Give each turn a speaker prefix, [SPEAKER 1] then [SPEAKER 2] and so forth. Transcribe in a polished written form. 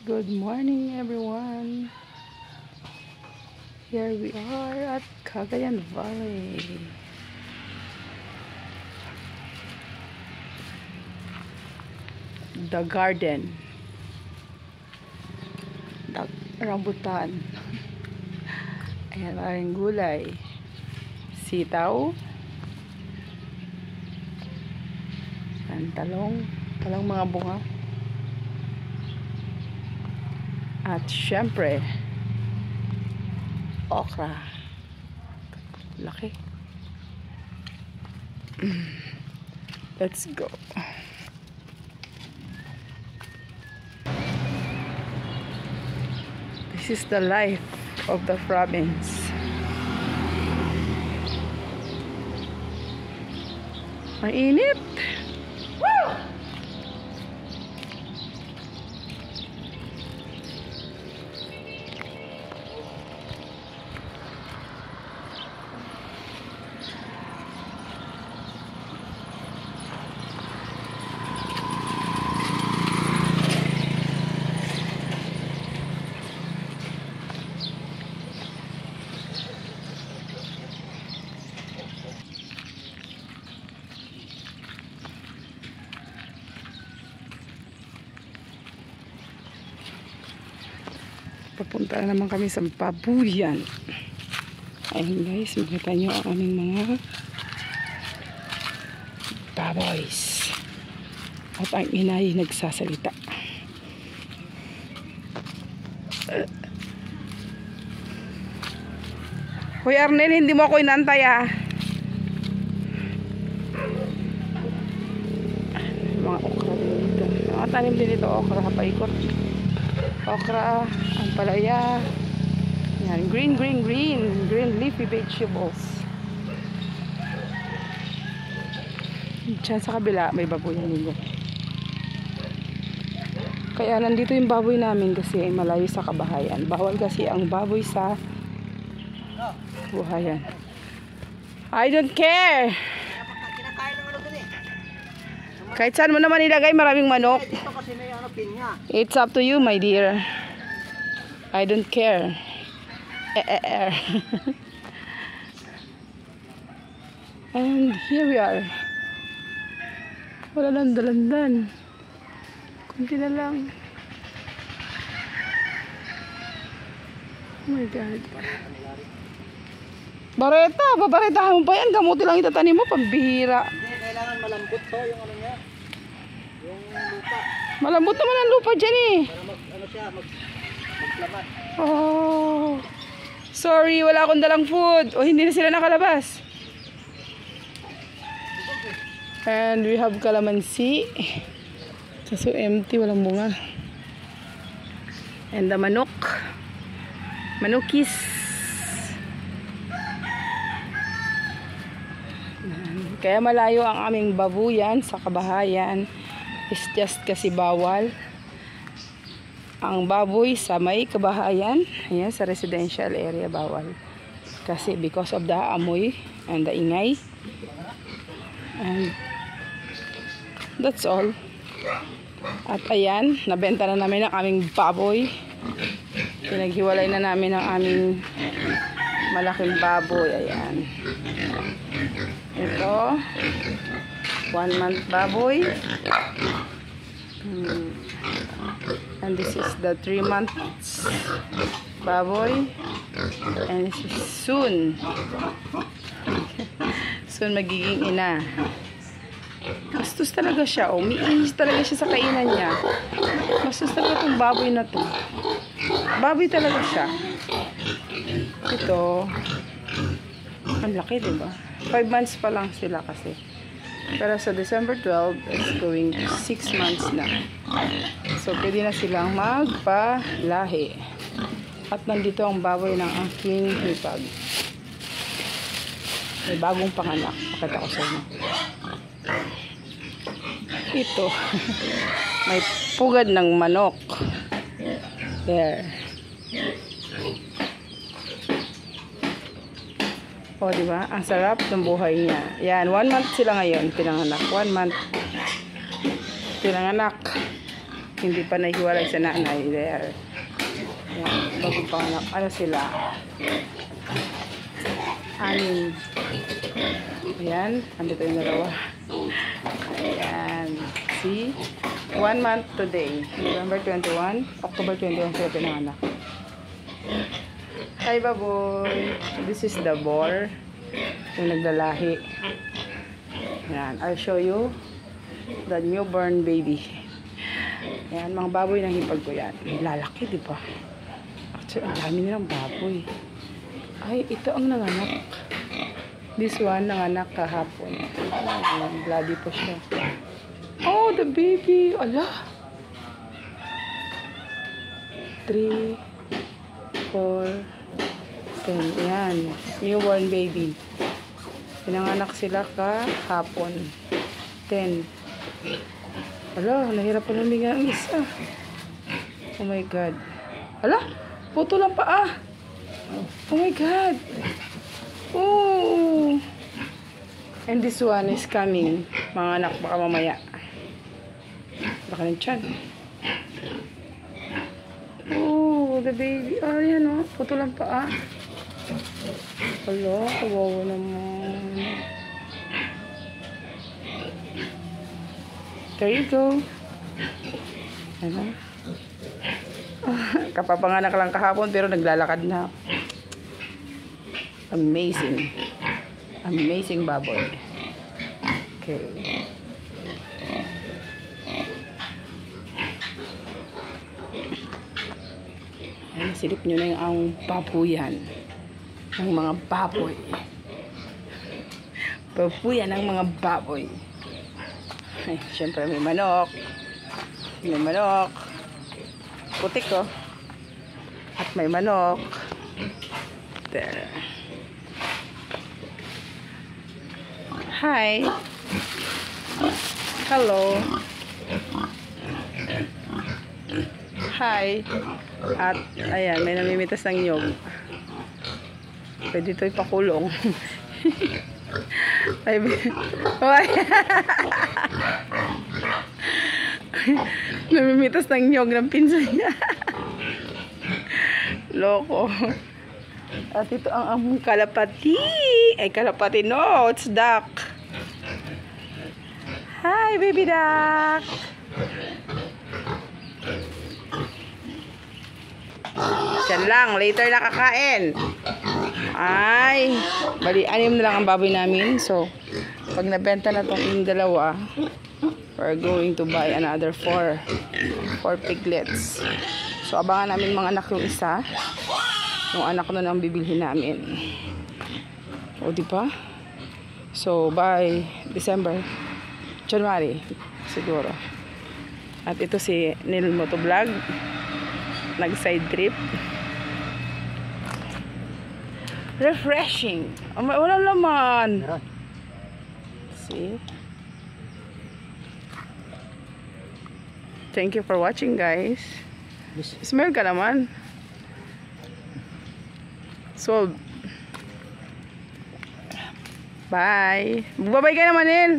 [SPEAKER 1] Good morning, everyone. Here we are at Cagayan Valley. The garden. The rambutan. Ayan, maraming gulay. Sitaw. Ayan, talong mga bunga. At syempre, okra. Laki. Let's go. This is the life of the province. Ang init. Woo! Papunta na naman kami sa babuyan. Ayun guys, makita nyo ang aming mga baboys. At ang inay nagsasalita. Hoy Arnel, hindi mo ako inantay ah. Mga okra din dito. Mga tanim din dito okra, paikot. Okra, ang palaya. Yan, green leafy vegetables. Diyan sa kabila may baboy nila. Kaya nandito yung baboy namin kasi malayo sa kabahayan. Bawal kasi ang baboy sa buhayan. I don't care. Kahit saan mo naman ilagay, maraming manok. It's up to you, my dear. I don't care. And here we are. Wala lang dalandan. Kunti na lang. Oh my God. Bareta, babaretahan mo pa yan. Gamuti lang itatanim mo, pambihira.
[SPEAKER 2] Hindi, kailangan malambot to yung ano niya. Yung lupa.
[SPEAKER 1] Malambot naman ang lupa dyan eh.
[SPEAKER 2] Para maglaman.
[SPEAKER 1] Oh. Sorry, wala akong dalang food. O hindi na sila nakalabas. And we have calamansi. So empty, walang bunga. And the manok. Manokis. Kaya malayo ang aming babuyan sa kabahayan. It's just kasi bawal ang baboy sa may kabahayan. Ayan, sa residential area bawal. Kasi because of the amoy and the ingay. And that's all. At ayan, nabenta na namin ang aming baboy. Pinaghiwalay na namin ang aming malaking baboy. Ayan. Ito 1 month baboy. And this is the 3 months baboy. And this is soon magiging ina. Bastos talaga siya. Umiinis talaga siya sa kainan niya. Bastos talaga itong baboy na to. Baboy talaga siya. Ito ang laki, diba? 5 months pa lang sila kasi. Pero sa December 12, it's going 6 months na. So, pwede na silang magpalahi. At nandito ang baboy ng aking hipag. May bagong panganak. Pakita ko sa inyo. Ito. May pugad ng manok. There. O, diba? Ang sarap ng buhay niya. Yan, 1 month sila ngayon, pinanganak. 1 month pinanganak. Hindi pa nahiwalay sa nanay. There. Ayan, bagong panganak. Ano sila? 6. Ayan, andito yung dalawa. Ayan. See? 1 month today. November 21, October 21 sila pinanganak. Hi, baboy. This is the boar. Yung naglalahi. Ayan, I'll show you the newborn baby. Ayan, mga baboy ng hipag ko yan. Lalaki, di ba? Actually, ang dami nilang baboy. Ay, ito ang nanganak. This one, nanganak kahapon. Ayan, bloody po siya. Oh, the baby. Ala. 3, 4, 10. Ayan, newborn baby. Pinanganak sila kahapon. 10. Ala, nahirap pa luminga ang isa. Oh my God. Ala, puto lang paa. Oh my God. Oh. And this one is coming. Mga anak, baka mamaya. Baka ng tiyan. Oh, the baby. Oh, yan oh. Puto lang paa. Ala, kawawa naman. There you go. Ano? Kapapanganak lang kahapon pero naglalakad na. Amazing. Amazing baboy. Okay. Ay, silip nyo na yung ang babuyan. Ang mga baboy. Babuyan ng mga baboy. Ay, syempre may manok. May manok. Putik ko. At may manok. There. Hi. Hello. Hi. At ayan, may namimitas ng nyog. Pwede ito ipakulong. Ay, namimitas ng nyog ng pinsan niya. Loko. At ito ang among kalapati. Ay, kalapati. No, it's duck. Hi, baby duck. Diyan lang. Later na kakain. Ay, bali, 6 na lang ang baboy namin. So, pag nabenta na itong dalawa, we're going to buy another 4 piglets. So, abangan namin mga anak yung isa. Yung anak nun ang bibilhin namin. O, diba? So, by December, January, siguro. At ito si Neil Motovlog. Nag-side trip. Refreshing. Walang laman. See? Thank you for watching, guys. Smell ka naman. Solve. Bye. Bye-bye ka naman, Neil.